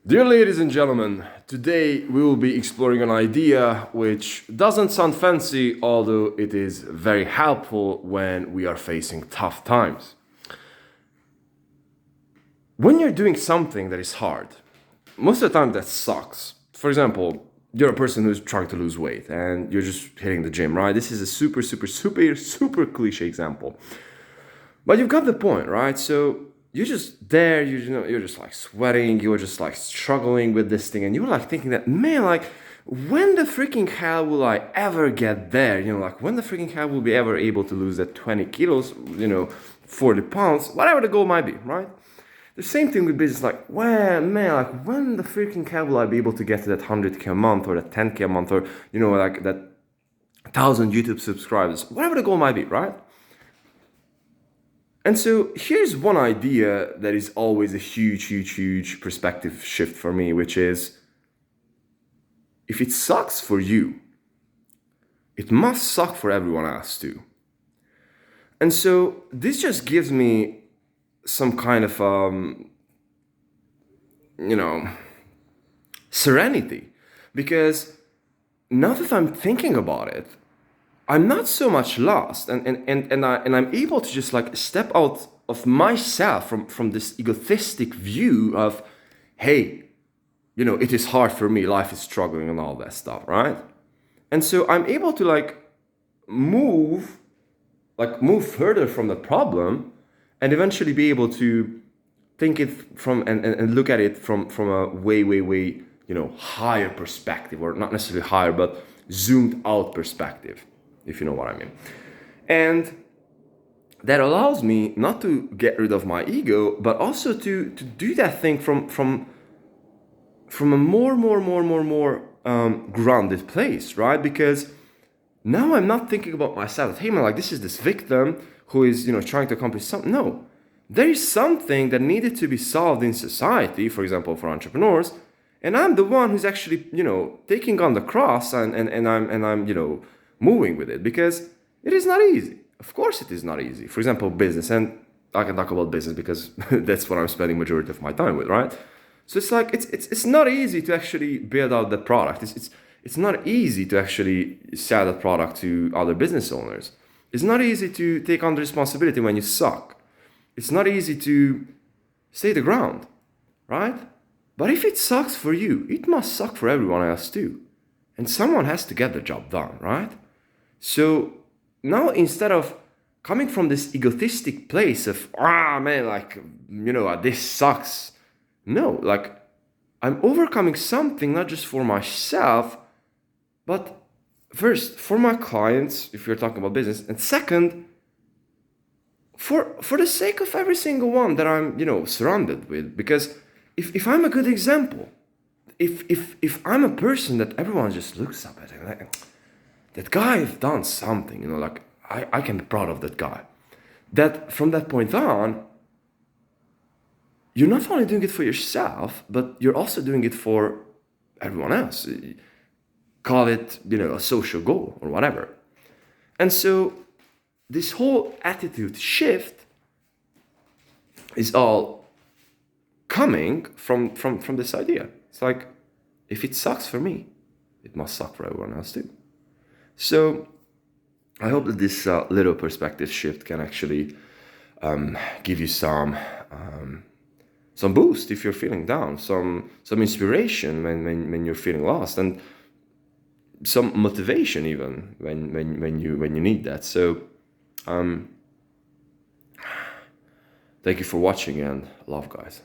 Dear ladies and gentlemen, today we will be exploring an idea which doesn't sound fancy, although it is very helpful when we are facing tough times. When you're doing something that is hard, most of the time that sucks. For example, you're a person who's trying to lose weight and you're just hitting the gym, right? This is a super cliche example. But you've got the point, right? So you're just there, you're just like sweating, you're just like struggling with this thing, and you're like thinking that, man, like, when the freaking hell will I ever get there? Like, when the freaking hell will be ever able to lose that 20 kilos, 40 pounds, whatever the goal might be, right? The same thing with business, like, well, man, like, when the freaking hell will I be able to get to that 100K a month or that 10K a month or, like that 1,000 YouTube subscribers, whatever the goal might be, right? And so here's one idea that is always a huge perspective shift for me, which is if it sucks for you, it must suck for everyone else too. And so this just gives me some kind of, serenity, because now that I'm thinking about it, I'm not so much lost, and I'm able to just like step out of myself from this egotistic view of, hey, it is hard for me, life is struggling and all that stuff, right? And so I'm able to move further from the problem and eventually be able to think it from and look at it from a way higher perspective, or not necessarily higher, but zoomed out perspective, if you know what I mean. And that allows me not to get rid of my ego, but also to do that thing from a more grounded place, right? Because now I'm not thinking about myself. Hey man, like, this is this victim who is trying to accomplish something. No, there is something that needed to be solved in society, for example, for entrepreneurs, and I'm the one who's actually taking on the cross and I'm moving with it, because it is not easy. Of course it is not easy. For example, business, and I can talk about business because that's what I'm spending majority of my time with, right? So it's like it's not easy to actually build out the product. It's not easy to actually sell the product to other business owners. It's not easy to take on the responsibility when you suck. It's not easy to stay the ground, right? But if it sucks for you, it must suck for everyone else too. And someone has to get the job done, right? So now, instead of coming from this egotistic place of, man, like, this sucks. No, like, I'm overcoming something not just for myself, but first for my clients, if you're talking about business, and second, for the sake of every single one that I'm, surrounded with. Because if I'm a good example, if I'm a person that everyone just looks up at and like, that guy has done something, like, I can be proud of that guy. That from that point on, you're not only doing it for yourself, but you're also doing it for everyone else. Call it, a social goal or whatever. And so this whole attitude shift is all coming from this idea. It's like, if it sucks for me, it must suck for everyone else too. So I hope that this little perspective shift can actually give you some boost if you're feeling down, some inspiration when you're feeling lost, and some motivation even when you need that. So thank you for watching, and love, guys.